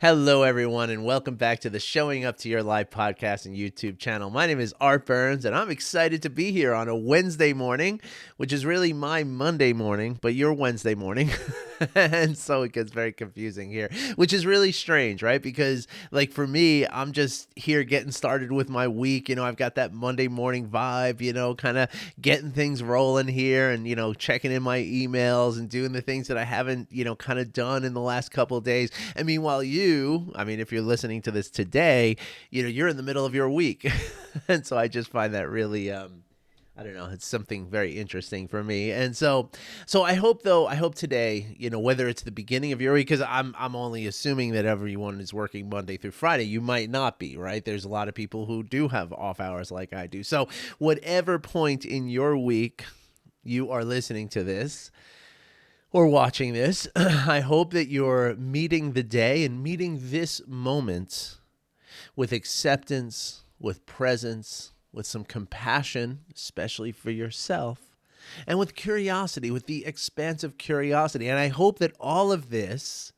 Hello, everyone, and welcome back to the Showing Up to Your Life podcast and YouTube channel. My name is Art Burns, and I'm excited to be here on a Wednesday morning, which is really my Monday morning, but your Wednesday morning. And so it gets very confusing here, which is really strange, right? Because, like, for me, I'm just here getting started with my week. I've got that Monday morning vibe, kind of getting things rolling here and, checking in my emails and doing the things that I haven't, kind of done in the last couple of days. And meanwhile, if you're listening to this today, you're in the middle of your week. And so I just find that really, I don't know, it's something very interesting for me. And so I hope today, whether it's the beginning of your week, because I'm only assuming that everyone is working Monday through Friday. You might not be, right? There's a lot of people who do have off hours like I do. So whatever point in your week you are listening to this, or watching this, I hope that you're meeting the day and meeting this moment with acceptance, with presence, with some compassion, especially for yourself, and with curiosity, with the expansive curiosity. And I hope that all of this,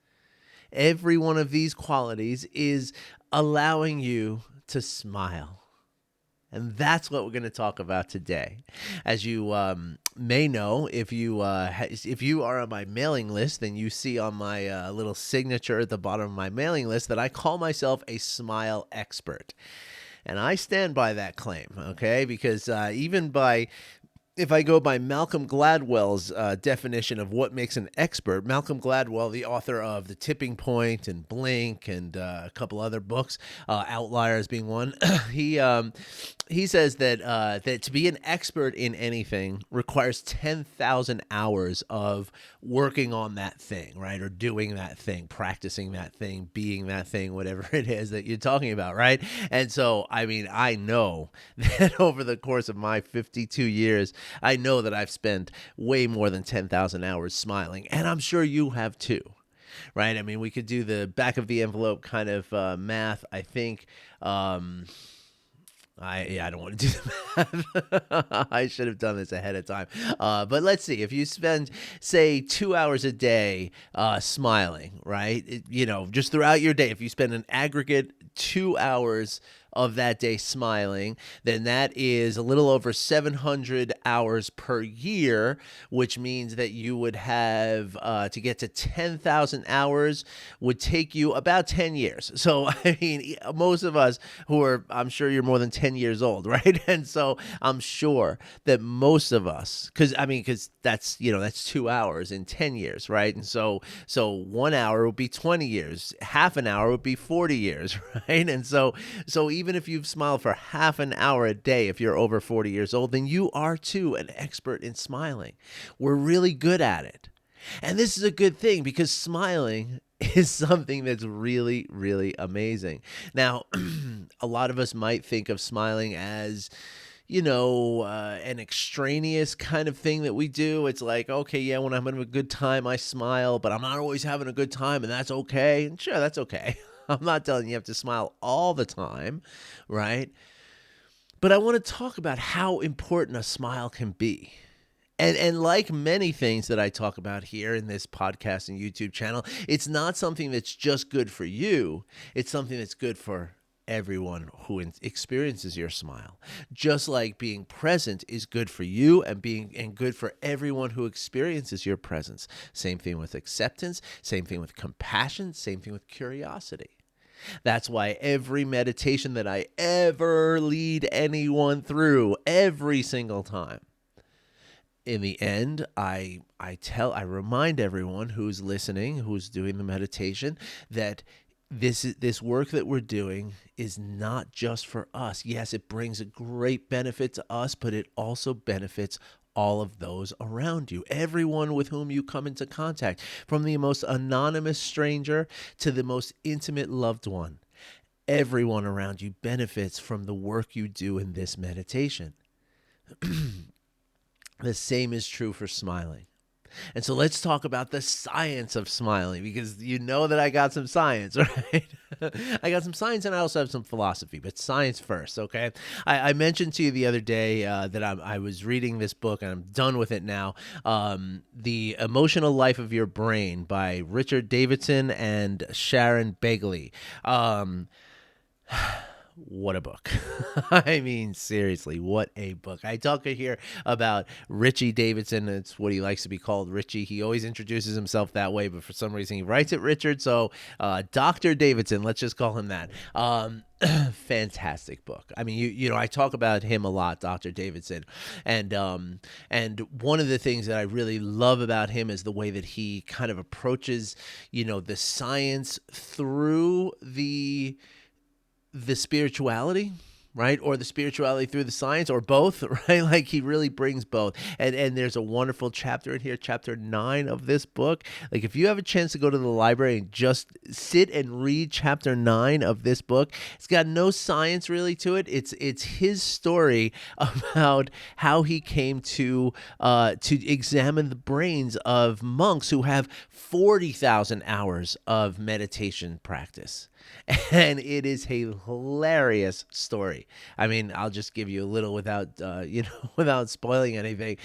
every one of these qualities, is allowing you to smile. And that's what we're going to talk about today. As you may know, if you are on my mailing list, then you see on my little signature at the bottom of my mailing list that I call myself a smile expert. And I stand by that claim, okay? Because if I go by Malcolm Gladwell's definition of what makes an expert, Malcolm Gladwell, the author of The Tipping Point and Blink and a couple other books, Outliers being one, he says that to be an expert in anything requires 10,000 hours of working on that thing, right? Or doing that thing, practicing that thing, being that thing, whatever it is that you're talking about, right? And so, I know that over the course of my 52 years, I know that I've spent way more than 10,000 hours smiling, and I'm sure you have too. Right? We could do the back of the envelope kind of math. I think I don't want to do the math. I should have done this ahead of time. But let's see. If you spend, say, 2 hours a day smiling, right? Just throughout your day, if you spend an aggregate 2 hours of that day smiling, then that is a little over 700 hours per year, which means that you would have to get to 10,000 hours would take you about 10 years. So, most of us I'm sure you're more than 10 years old, right? And so I'm sure that most of us, because that's 2 hours in 10 years, right? And so 1 hour would be 20 years, half an hour would be 40 years, right? And so even if you've smiled for half an hour a day, if you're over 40 years old, then you are too an expert in smiling. We're really good at it. And this is a good thing because smiling is something that's really, really amazing. Now, a lot of us might think of smiling as an extraneous kind of thing that we do. It's like, okay, yeah, when I'm having a good time, I smile, but I'm not always having a good time, and that's okay. And sure, that's okay. I'm not telling you have to smile all the time, right? But I want to talk about how important a smile can be. And like many things that I talk about here in this podcast and YouTube channel, it's not something that's just good for you. It's something that's good for everyone who experiences your smile. Just like being present is good for you and good for everyone who experiences your presence. Same thing with acceptance, same thing with compassion, same thing with curiosity. That's why every meditation that I ever lead anyone through, every single time, in the end, I remind everyone who's listening, who's doing the meditation, that this work that we're doing is not just for us. Yes, it brings a great benefit to us, but it also benefits all of those around you, everyone with whom you come into contact, from the most anonymous stranger to the most intimate loved one. Everyone around you benefits from the work you do in this meditation. The same is true for smiling. And so let's talk about the science of smiling, because you know that I got some science, right? I got some science, and I also have some philosophy, but science first, okay? I mentioned to you the other day that I was reading this book, and I'm done with it now, The Emotional Life of Your Brain by Richard Davidson and Sharon Begley. What a book. I mean, seriously, what a book. I talk here about Richie Davidson. It's what he likes to be called, Richie. He always introduces himself that way, but for some reason he writes it Richard. So Dr. Davidson, let's just call him that. Fantastic book. I mean, you know, I talk about him a lot, Dr. Davidson. And one of the things that I really love about him is the way that he kind of approaches, you know, the science through the spirituality, right? Or the spirituality through the science, or both, right? Like, he really brings both. And there's a wonderful chapter in here, chapter 9 of this book. Like, if you have a chance to go to the library and just sit and read chapter 9 of this book, it's got no science really to it. It's his story about how he came to examine the brains of monks who have 40,000 hours of meditation practice. And it is a hilarious story. I mean, I'll just give you a little without, without spoiling anything.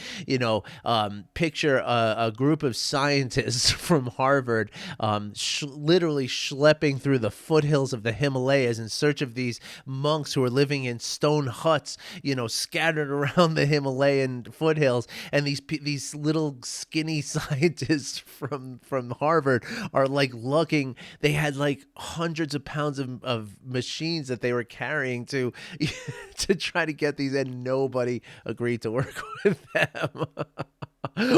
Picture a group of scientists from Harvard literally schlepping through the foothills of the Himalayas in search of these monks who are living in stone huts, scattered around the Himalayan foothills. And these little skinny scientists from Harvard are like lugging. They had like hundreds of pounds of machines that they were carrying to try to get these, and nobody agreed to work with them.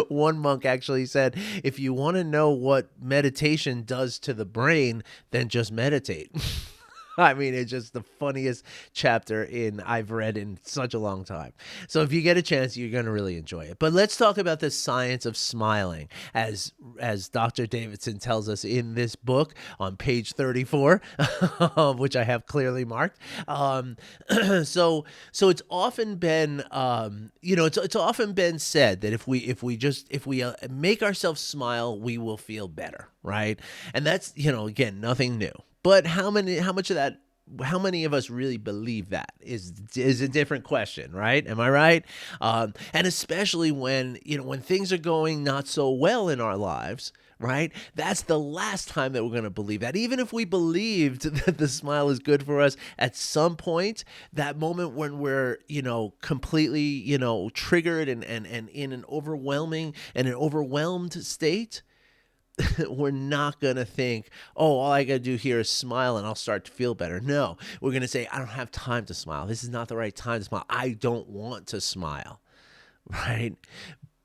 One monk actually said, if you want to know what meditation does to the brain, then just meditate. I mean, it's just the funniest chapter I've read in such a long time. So if you get a chance, you're going to really enjoy it. But let's talk about the science of smiling, as Dr. Davidson tells us in this book on page 34, which I have clearly marked. So it's often been, it's often been said that if we make ourselves smile, we will feel better, right? And that's, again, nothing new. But how many of us really believe that is a different question, right? Am I right? And especially when things are going not so well in our lives, right? That's the last time that we're going to believe that. Even if we believed that the smile is good for us at some point, that moment when we're, completely, triggered and in an overwhelmed state, we're not going to think, oh, all I got to do here is smile and I'll start to feel better. No, we're going to say, I don't have time to smile. This is not the right time to smile. I don't want to smile, right?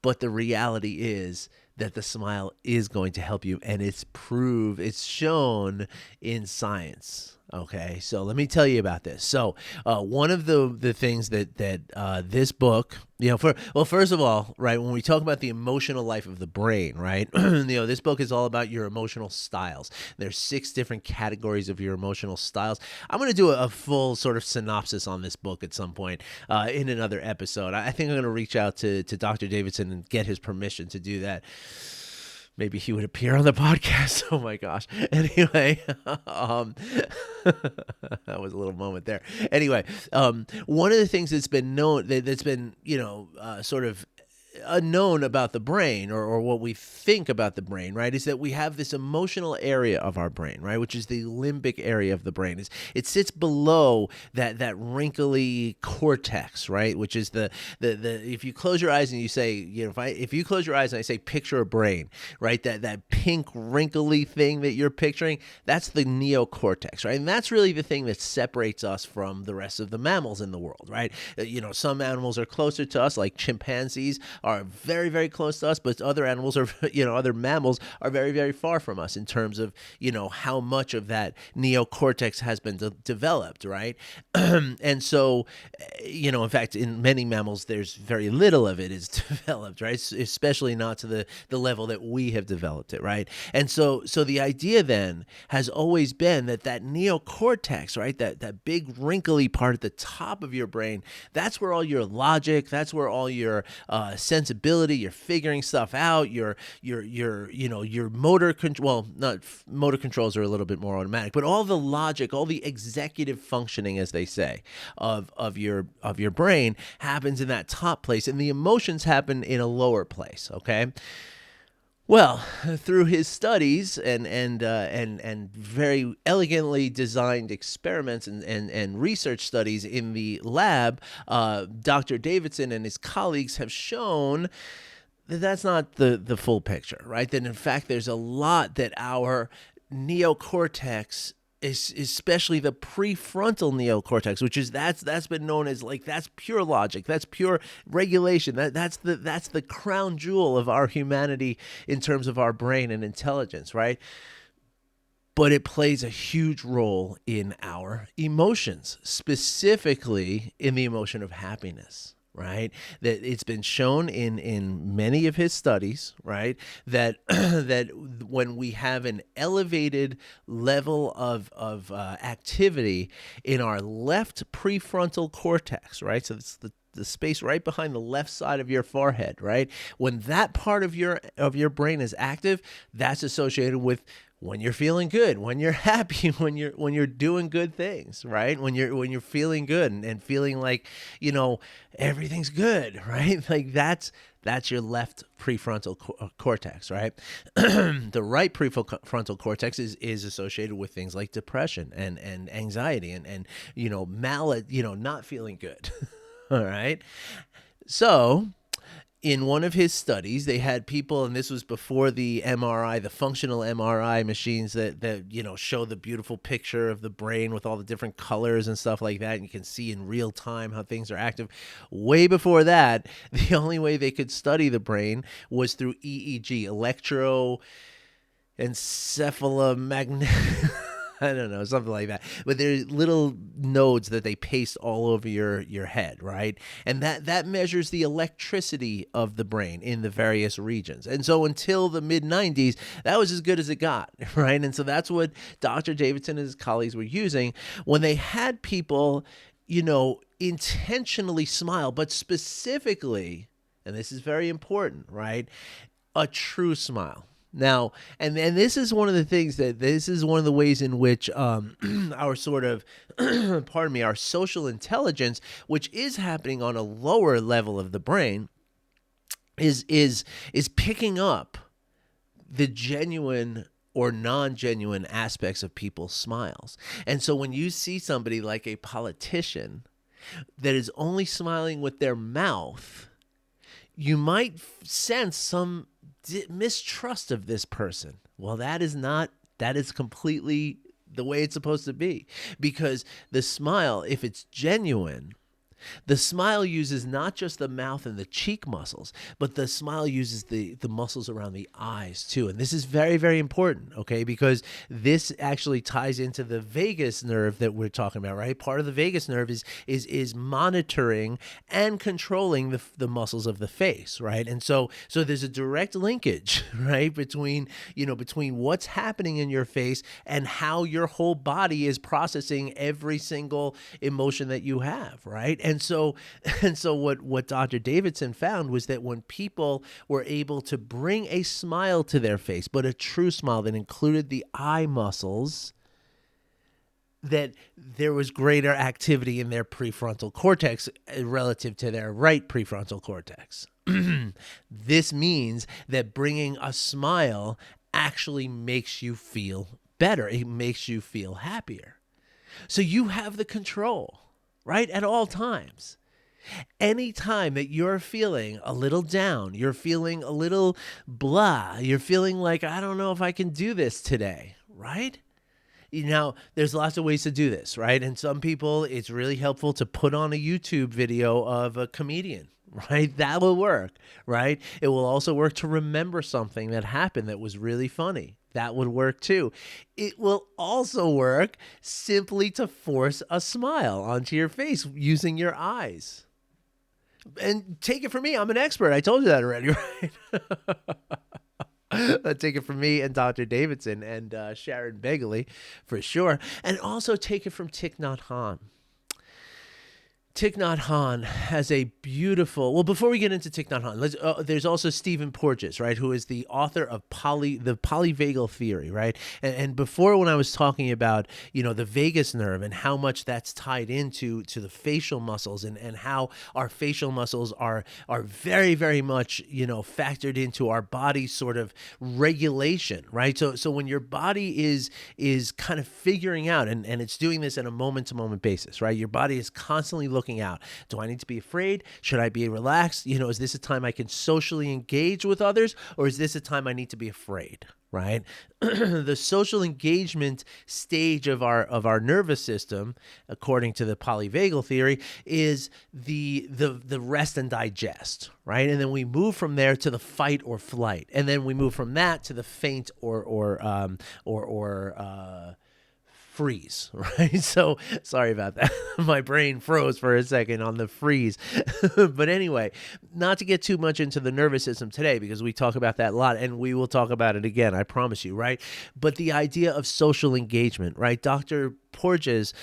But the reality is that the smile is going to help you, and it's shown in science. Okay, so let me tell you about this. So one of the things that this book, first of all, right, when we talk about the emotional life of the brain, right, this book is all about your emotional styles. There's 6 different categories of your emotional styles. I'm going to do a full sort of synopsis on this book at some point in another episode. I think I'm going to reach out to Dr. Davidson and get his permission to do that. Maybe he would appear on the podcast. Oh my gosh. Anyway, that was a little moment there. Anyway, one of the things that's been known, that's been, sort of unknown about the brain, or what we think about the brain, right, is that we have this emotional area of our brain, right, which is the limbic area of the brain. It sits below that wrinkly cortex, right, which is the if you close your eyes and you say, if you close your eyes and I say picture a brain, right, that pink wrinkly thing that you're picturing, that's the neocortex, right, and that's really the thing that separates us from the rest of the mammals in the world, right. Some animals are closer to us, like chimpanzees are very, very close to us, but other animals are, other mammals are very, very far from us in terms of, how much of that neocortex has been developed, right? And so, in fact, in many mammals, there's very little of it is developed, right? Especially not to the level that we have developed it, right? And so the idea then has always been that neocortex, right, that big wrinkly part at the top of your brain, that's where all your logic, that's where all your sensibility, you're figuring stuff out, your motor control. Well, not motor controls are a little bit more automatic, but all the logic, all the executive functioning, as they say, of your brain happens in that top place, and the emotions happen in a lower place. Okay. Well, through his studies and very elegantly designed experiments and research studies in the lab, Dr. Davidson and his colleagues have shown that that's not the full picture, right? That in fact there's a lot that our neocortex, especially the prefrontal neocortex, which is that's been known as like that's pure logic, that's pure regulation, that's the crown jewel of our humanity in terms of our brain and intelligence, right? But it plays a huge role in our emotions, specifically in the emotion of happiness. Right, that it's been shown in many of his studies, right, that that when we have an elevated level of activity in our left prefrontal cortex, right, so it's the space right behind the left side of your forehead, right, when that part of your brain is active, that's associated with when you're feeling good, when you're happy, when you're doing good things, right? When you're feeling good and feeling like, everything's good, right? Like that's your left prefrontal cortex, right? The right prefrontal cortex is associated with things like depression and anxiety and not feeling good. All right. So in one of his studies, they had people, and this was before the MRI, the functional MRI machines that show the beautiful picture of the brain with all the different colors and stuff like that, and you can see in real time how things are active. Way before that, the only way they could study the brain was through EEG, electroencephalomagnetic. I don't know, something like that. But there's little nodes that they paste all over your head, right? And that measures the electricity of the brain in the various regions. And so until the mid-90s, that was as good as it got, right? And so that's what Dr. Davidson and his colleagues were using when they had people, intentionally smile, but specifically, and this is very important, right? A true smile. Now, and this is one of the things this is one of the ways in which our sort of, our social intelligence, which is happening on a lower level of the brain, is picking up the genuine or non-genuine aspects of people's smiles. And so when you see somebody like a politician that is only smiling with their mouth, you might sense some mistrust of this person. Well, that is completely the way it's supposed to be, because the smile, if it's genuine, the smile uses not just the mouth and the cheek muscles, but the smile uses the muscles around the eyes too. And this is very, very important, okay? Because this actually ties into the vagus nerve that we're talking about, right? Part of the vagus nerve is monitoring and controlling the muscles of the face, right? And so there's a direct linkage, right, between what's happening in your face and how your whole body is processing every single emotion that you have, right? And so what Dr. Davidson found was that when people were able to bring a smile to their face, but a true smile that included the eye muscles, that there was greater activity in their prefrontal cortex relative to their right prefrontal cortex. This means that bringing a smile actually makes you feel better. It makes you feel happier. So you have the control, right, at all times. Anytime that you're feeling a little down, you're feeling a little blah, you're feeling like, I don't know if I can do this today, right? There's lots of ways to do this, right? And some people, it's really helpful to put on a YouTube video of a comedian, right? That will work, right? It will also work to remember something that happened that was really funny. That would work too. It will also work simply to force a smile onto your face using your eyes. And take it from me, I'm an expert. I told you that already, right? Take it from me and Dr. Davidson and Sharon Begley for sure. And also take it from Thich Nhat Hanh. Thich Nhat Hanh has a beautiful. Well, before we get into Thich Nhat Hanh, there's also Stephen Porges, right, who is the author of the polyvagal theory, right? And before, when I was talking about the vagus nerve and how much that's tied into the facial muscles, and how our facial muscles are very, very much factored into our body's sort of regulation, right? So when your body is kind of figuring out, and it's doing this on a moment to moment basis, right? Your body is constantly looking out. Do I need to be afraid? Should I be relaxed? Is this a time I can socially engage with others, or is this a time I need to be afraid? Right? The social engagement stage of our nervous system, according to the polyvagal theory, is the rest and digest, right? And then we move from there to the fight or flight, and then we move from that to the faint or freeze, right? So sorry about that. My brain froze for a second on the freeze. But anyway, not to get too much into the nervous system today, because we talk about that a lot, and we will talk about it again, I promise you, right? But the idea of social engagement, right? Dr. Porges,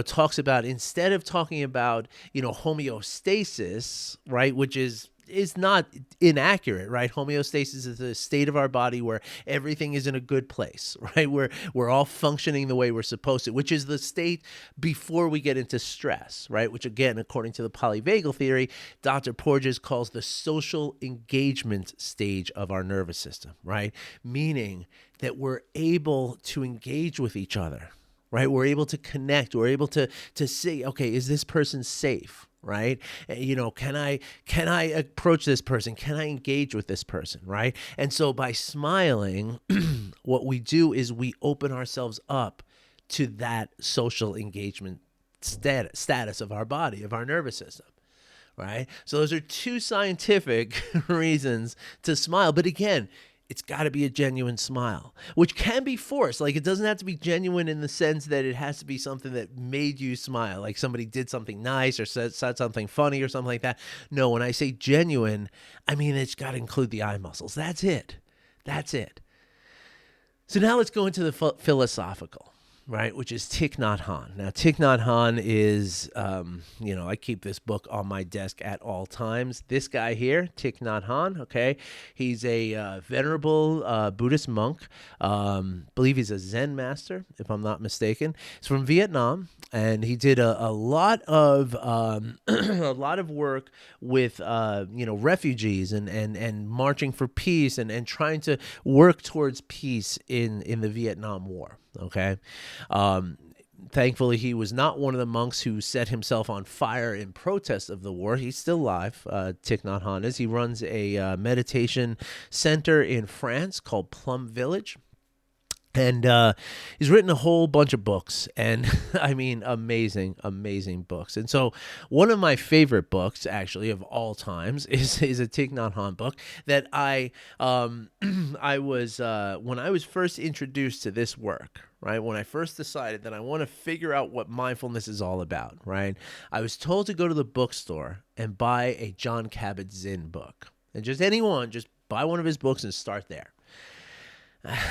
talks about, instead of talking about, homeostasis, right, which is not inaccurate, right? Homeostasis is a state of our body where everything is in a good place, right? We're all functioning the way we're supposed to, which is the state before we get into stress, right? Which, again, according to the polyvagal theory, Dr. Porges calls the social engagement stage of our nervous system, right? Meaning that we're able to engage with each other, right? We're able to connect. We're able to see, okay, is this person safe? Right? Can I approach this person? Can I engage with this person? Right? And so by smiling, what we do is we open ourselves up to that social engagement status of our body, of our nervous system. Right? So those are two scientific reasons to smile. But again, it's got to be a genuine smile, which can be forced. Like, it doesn't have to be genuine in the sense that it has to be something that made you smile, like somebody did something nice or said something funny or something like that. No, when I say genuine, I mean it's got to include the eye muscles. That's it. That's it. So now let's go into the philosophical, right, which is Thich Nhat Hanh. Now, Thich Nhat Hanh is, I keep this book on my desk at all times. This guy here, Thich Nhat Hanh, okay, he's a venerable Buddhist monk. Believe he's a Zen master, if I'm not mistaken. He's from Vietnam, and he did a lot of a lot of work with refugees and marching for peace and trying to work towards peace in the Vietnam War. Okay. Thankfully, he was not one of the monks who set himself on fire in protest of the war. He's still alive. Thich Nhat Hanh is. He runs a meditation center in France called Plum Village. And he's written a whole bunch of books, and I mean, amazing, amazing books. And so one of my favorite books, actually, of all times is a Thich Nhat Hanh book that I was when I was first introduced to this work, right? When I first decided that I want to figure out what mindfulness is all about, right? I was told to go to the bookstore and buy a Jon Kabat-Zinn book. And just buy one of his books and start there.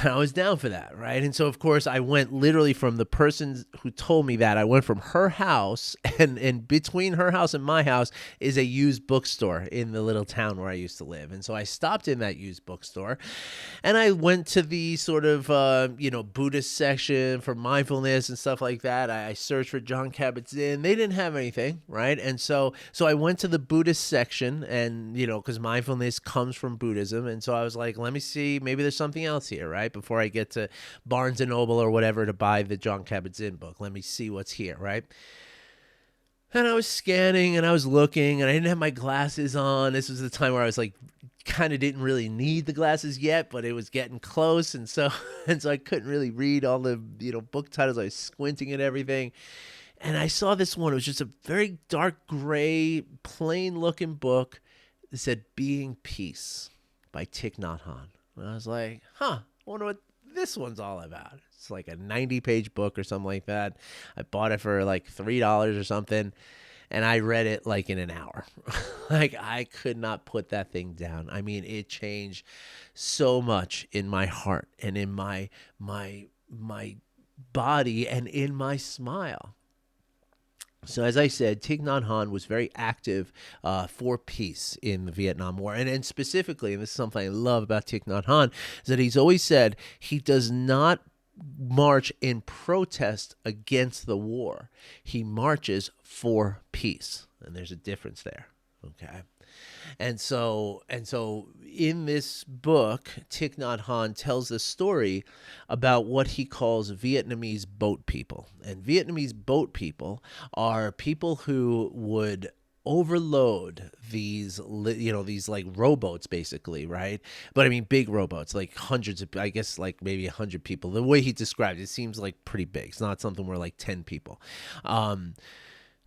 I was down for that, right? And so, of course, I went literally from the person who told me that. I went from her house, and between her house and my house is a used bookstore in the little town where I used to live. And so I stopped in that used bookstore, and I went to the sort of, Buddhist section for mindfulness and stuff like that. I searched for Jon Kabat-Zinn. They didn't have anything, right? And so I went to the Buddhist section, and, because mindfulness comes from Buddhism. And so I was like, let me see, maybe there's something else here, right? Before I get to Barnes & Noble or whatever to buy the Jon Kabat-Zinn book. Let me see what's here, right? And I was scanning and I was looking, and I didn't have my glasses on. This was the time where I was like, kind of didn't really need the glasses yet, but it was getting close. And so I couldn't really read all the, book titles. I was squinting at everything. And I saw this one. It was just a very dark gray, plain looking book that said Being Peace by Thich Nhat Hanh. And I was like, I wonder what this one's all about. It's like a 90-page book or something like that. I bought it for like $3 or something, and I read it like in an hour. Like, I could not put that thing down. I mean, it changed so much in my heart and in my body and in my smile. So as I said, Thich Nhat Hanh was very active for peace in the Vietnam War. And specifically, and this is something I love about Thich Nhat Hanh, is that he's always said he does not march in protest against the war. He marches for peace. And there's a difference there. Okay. And so in this book, Thich Nhat Hanh tells the story about what he calls Vietnamese boat people. And Vietnamese boat people are people who would overload these these like rowboats, basically, right? But I mean big rowboats, like hundreds of, I guess, like maybe 100 people. The way he described it, it seems like pretty big. It's not something where like 10 people.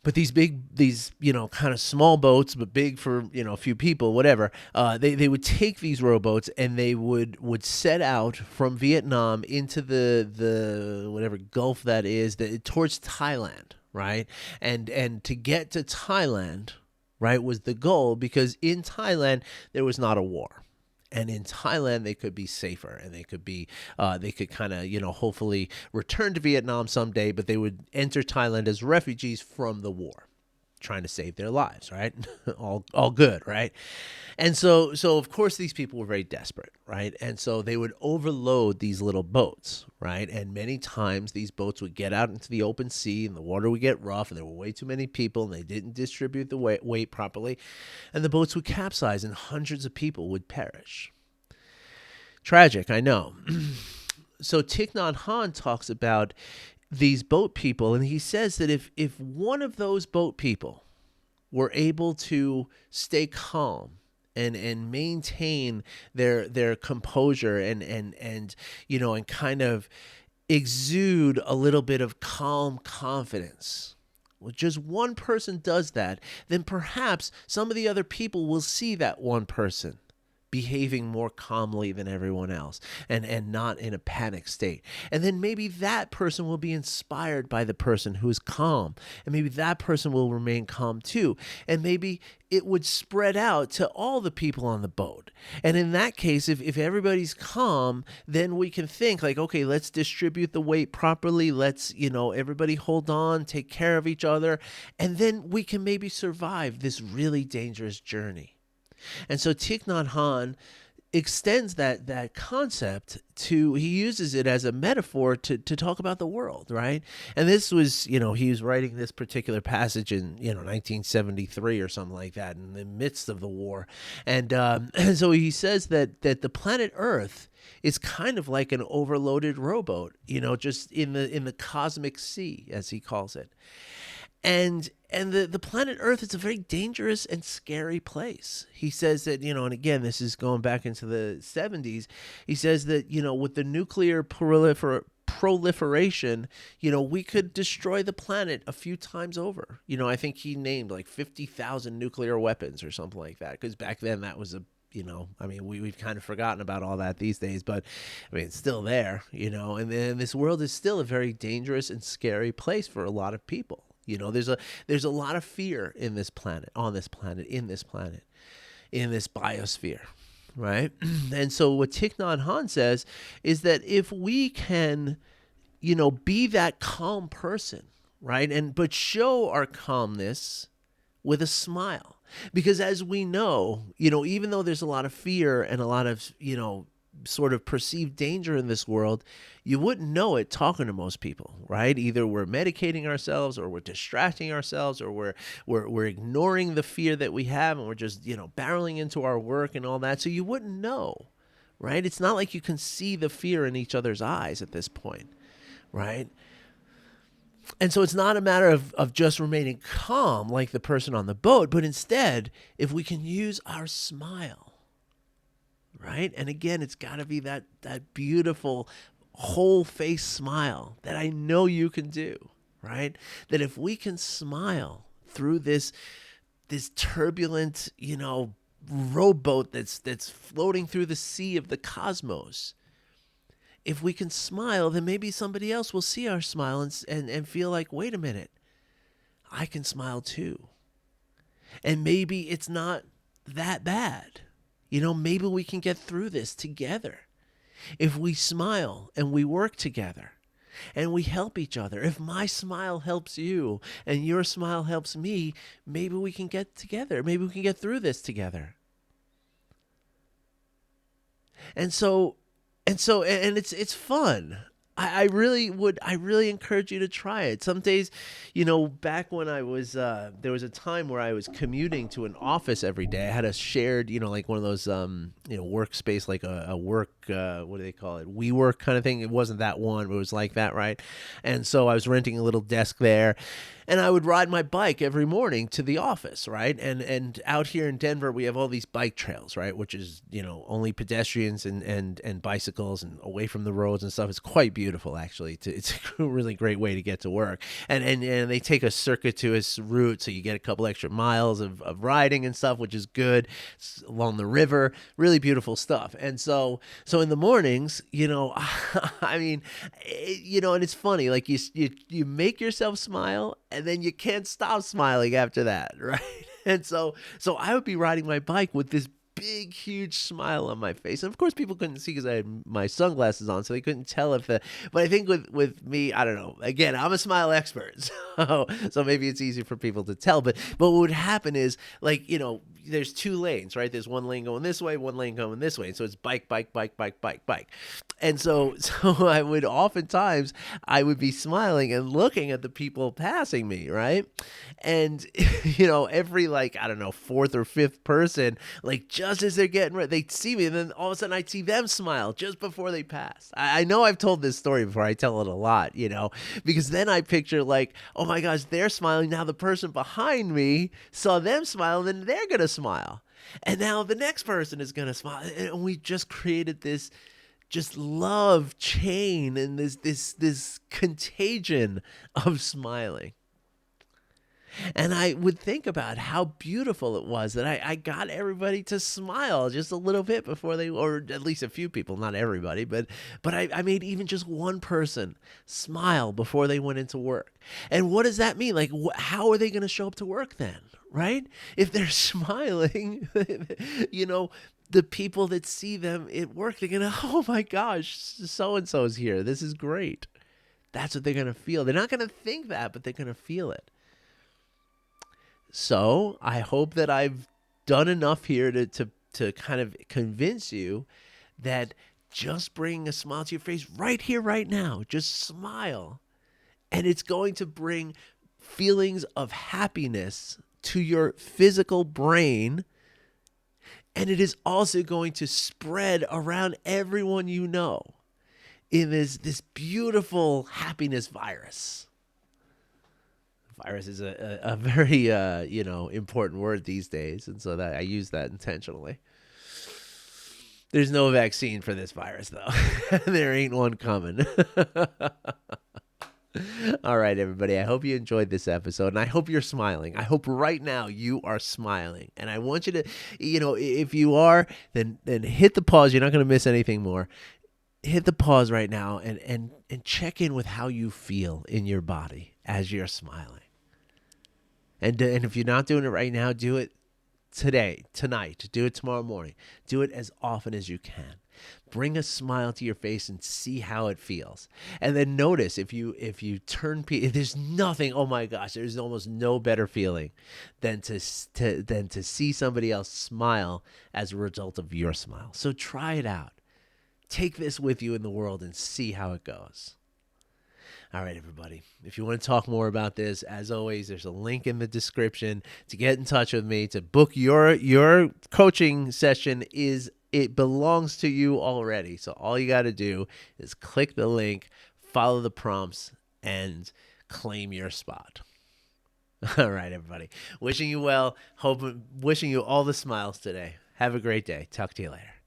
But these kind of small boats, but big for, a few people, whatever. They would take these rowboats and they would set out from Vietnam into the whatever Gulf that is, towards Thailand, right? And to get to Thailand, right, was the goal, because in Thailand there was not a war. And in Thailand, they could be safer, and they could kind of, hopefully return to Vietnam someday, but they would enter Thailand as refugees from the war, trying to save their lives, right? all good, right? And so of course these people were very desperate, right? And so they would overload these little boats, right? And many times these boats would get out into the open sea, and the water would get rough, and there were way too many people, and they didn't distribute the weight properly, and the boats would capsize, and hundreds of people would perish. Tragic, I know. So Thich Nhat Hanh talks about these boat people, and he says that if one of those boat people were able to stay calm and maintain their composure and kind of exude a little bit of calm confidence, well, just one person does that, then perhaps some of the other people will see that one person behaving more calmly than everyone else, and not in a panic state. And then maybe that person will be inspired by the person who is calm, and maybe that person will remain calm too. And maybe it would spread out to all the people on the boat. And in that case, if everybody's calm, then we can think like, okay, let's distribute the weight properly. Let's, everybody hold on, take care of each other. And then we can maybe survive this really dangerous journey. And so Thich Nhat Hanh extends that concept to, he uses it as a metaphor to talk about the world, right? And this was, he was writing this particular passage in, 1973 or something like that, in the midst of the war. And so he says that the planet Earth is kind of like an overloaded rowboat, just in the cosmic sea, as he calls it. And the planet Earth is a very dangerous and scary place. He says that, and again, this is going back into the 70s. He says that, with the nuclear proliferation, we could destroy the planet a few times over. I think he named like 50,000 nuclear weapons or something like that, because back then that was we've kind of forgotten about all that these days, but it's still there, and then this world is still a very dangerous and scary place for a lot of people. There's a lot of fear in this planet, in this biosphere, right? And so what Thich Nhat Hanh says is that if we can, be that calm person, right, but show our calmness with a smile, because as we know, even though there's a lot of fear and a lot of, sort of perceived danger in this world, you wouldn't know it talking to most people, right? Either we're medicating ourselves, or we're distracting ourselves, or we're ignoring the fear that we have, and we're just, barreling into our work and all that. So you wouldn't know, right? It's not like you can see the fear in each other's eyes at this point, right? And so it's not a matter of just remaining calm like the person on the boat, but instead, if we can use our smile, right? And again, it's got to be that beautiful whole face smile that I know you can do, right? That if we can smile through this turbulent, rowboat that's floating through the sea of the cosmos, if we can smile, then maybe somebody else will see our smile and feel like, wait a minute, I can smile too. And maybe it's not that bad. Maybe we can get through this together if we smile and we work together. and we help each other. If my smile helps you and your smile helps me, maybe we can get together. Maybe we can get through this together. And so and it's fun. I really encourage you to try it. Some days, back when I was there was a time where I was commuting to an office every day. I had a shared, like one of those workspace, like a work what do they call it? WeWork kind of thing. It wasn't that one, but it was like that, right? And so I was renting a little desk there, and I would ride my bike every morning to the office, right? And out here in Denver, we have all these bike trails, right? Which is, only pedestrians and bicycles and away from the roads and stuff. It's quite beautiful, actually. It's a really great way to get to work. And they take a circuitous route, so you get a couple extra miles of riding and stuff, which is good. It's along the river, really beautiful stuff. And so in the mornings, I mean, and it's funny, like you make yourself smile, and then you can't stop smiling after that, right? And so I would be riding my bike with this big, huge smile on my face. And of course, people couldn't see because I had my sunglasses on, so they couldn't tell but I think with me, I don't know. Again, I'm a smile expert, so maybe it's easy for people to tell. But what would happen is, like, there's two lanes, right? There's one lane going this way, one lane going this way. So it's bike, bike, bike, bike, bike, bike. And so I would oftentimes, I would be smiling and looking at the people passing me, right? And, every, like, I don't know, fourth or fifth person, like, just as they're getting ready, they'd see me, and then all of a sudden I'd see them smile just before they pass. I know I've told this story before. I tell it a lot, because then I picture, like, oh my gosh, they're smiling. Now the person behind me saw them smile, and then they're going to smile. And now the next person is going to smile. And we just created this just love chain and this contagion of smiling. And I would think about how beautiful it was that I got everybody to smile just a little bit before they, or at least a few people, not everybody, but I made even just one person smile before they went into work. And what does that mean? Like, how are they going to show up to work then, right? If they're smiling, the people that see them at work, they're going to, oh my gosh, so-and-so's here. This is great. That's what they're going to feel. They're not going to think that, but they're going to feel it. So I hope that I've done enough here to kind of convince you that just bringing a smile to your face right here, right now, just smile, and it's going to bring feelings of happiness to your physical brain, and it is also going to spread around everyone you know in this beautiful happiness virus. Virus is a very important word these days, and so that I use that intentionally. There's no vaccine for this virus, though. There ain't one coming. All right, everybody. I hope you enjoyed this episode, and I hope you're smiling. I hope right now you are smiling, and I want you to, if you are, then hit the pause. You're not going to miss anything more. Hit the pause right now and check in with how you feel in your body as you're smiling. And if you're not doing it right now, do it today, tonight. Do it tomorrow morning. Do it as often as you can. Bring a smile to your face and see how it feels. And then notice if you turn, there's nothing. Oh my gosh, there's almost no better feeling than to see somebody else smile as a result of your smile. So try it out. Take this with you in the world and see how it goes. All right, everybody. If you want to talk more about this, as always, there's a link in the description to get in touch with me, to book your coaching session. It belongs to you already. So all you got to do is click the link, follow the prompts, and claim your spot. All right, everybody. Wishing you well. Wishing you all the smiles today. Have a great day. Talk to you later.